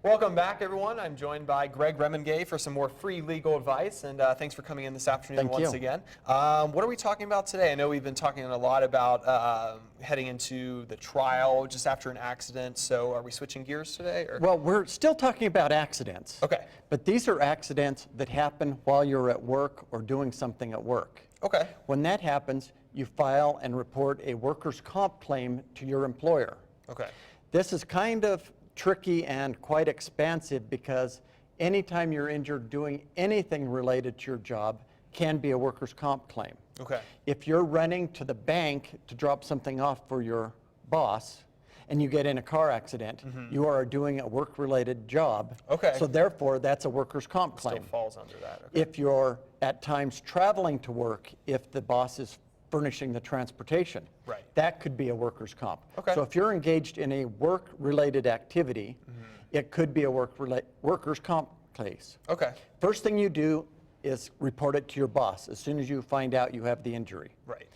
Welcome back, everyone. I'm joined by Greg Remmenga for some more free legal advice, and thanks for coming in this afternoon once again. What are we talking about today? I know we've been talking a lot about heading into the trial just after an accident, so are we switching gears today? Or? Well, we're still talking about accidents. Okay. But these are accidents that happen while you're at work or doing something at work. Okay. When that happens, you file and report a workers' comp claim to your employer. Okay. This is kind of tricky and quite expansive because anytime you're injured doing anything related to your job can be a workers' comp claim. Okay. If you're running to the bank to drop something off for your boss and you get in a car accident, you are doing a work-related job. Okay. So therefore, that's a workers' comp claim. Still falls under that. Okay. If you're at times traveling to work, if the boss is furnishing the transportation, right, that could be a workers' comp. Okay. So if you're engaged in a work-related activity, it could be a workers' comp case. Okay. First thing you do is report it to your boss as soon as you find out you have the injury. Right.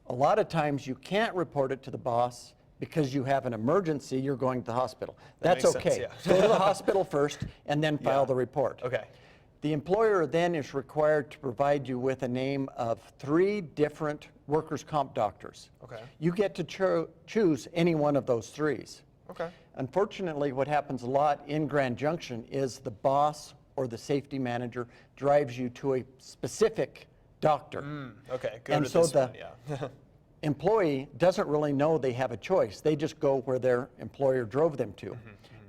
A lot of times you can't report it to the boss because you have an emergency, you're going to the hospital. That's okay. Sense, yeah. Go to the hospital first and then file the report. Okay. The employer then is required to provide you with a name of 3 different workers' comp doctors. Okay. You get to choose any one of those 3s. Okay. Unfortunately, what happens a lot in Grand Junction is the boss or the safety manager drives you to a specific doctor. Okay. Go And to so this the one, yeah. employee doesn't really know they have a choice. They just go where their employer drove them to.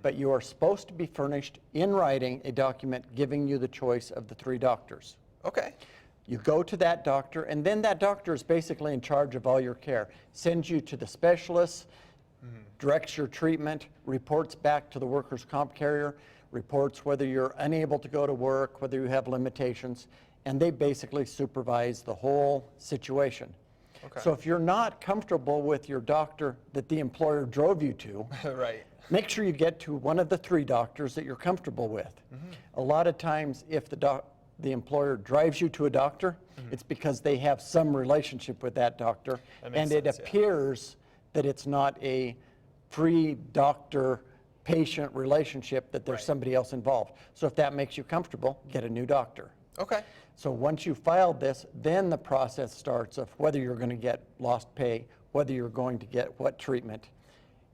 But you are supposed to be furnished in writing a document giving you the choice of the 3 doctors. Okay. You go to that doctor, and then that doctor is basically in charge of all your care. Sends you to the specialists, directs your treatment, reports back to the workers' comp carrier, reports whether you're unable to go to work, whether you have limitations, and they basically supervise the whole situation. Okay. So if you're not comfortable with your doctor that the employer drove you to, Right. make sure you get to one of the 3 doctors that you're comfortable with. A lot of times, if the employer drives you to a doctor, it's because they have some relationship with that doctor, and it appears that it's not a free doctor-patient relationship, that there's somebody else involved. So if that makes you comfortable, get a new doctor. Okay. So once you filed this, then the process starts of whether you're going to get lost pay, whether you're going to get what treatment.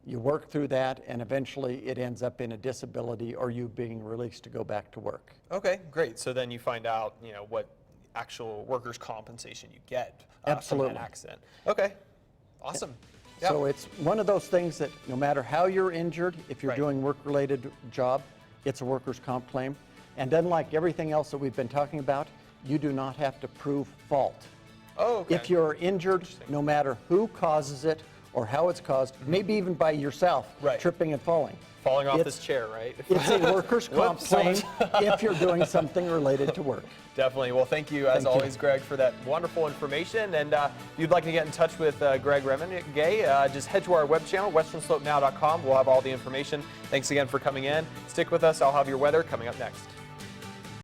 You work through that, and eventually it ends up in a disability or you being released to go back to work. Okay, great. So then you find out, what actual workers' compensation you get from an accident. Okay, awesome. Yeah. So it's one of those things that no matter how you're injured, if you're doing work-related job, it's a workers' comp claim. And unlike everything else that we've been talking about, you do not have to prove fault. Oh, okay. If you're injured, no matter who causes it or how it's caused, maybe even by yourself, tripping and falling. Falling off this chair, right? It's a workers' comp claim if you're doing something related to work. Definitely. Well, thank you, as always, Greg, for that wonderful information. And if you'd like to get in touch with Greg Remmenga, just head to our web channel, westernslope.now.com. We'll have all the information. Thanks again for coming in. Stick with us. I'll have your weather coming up next.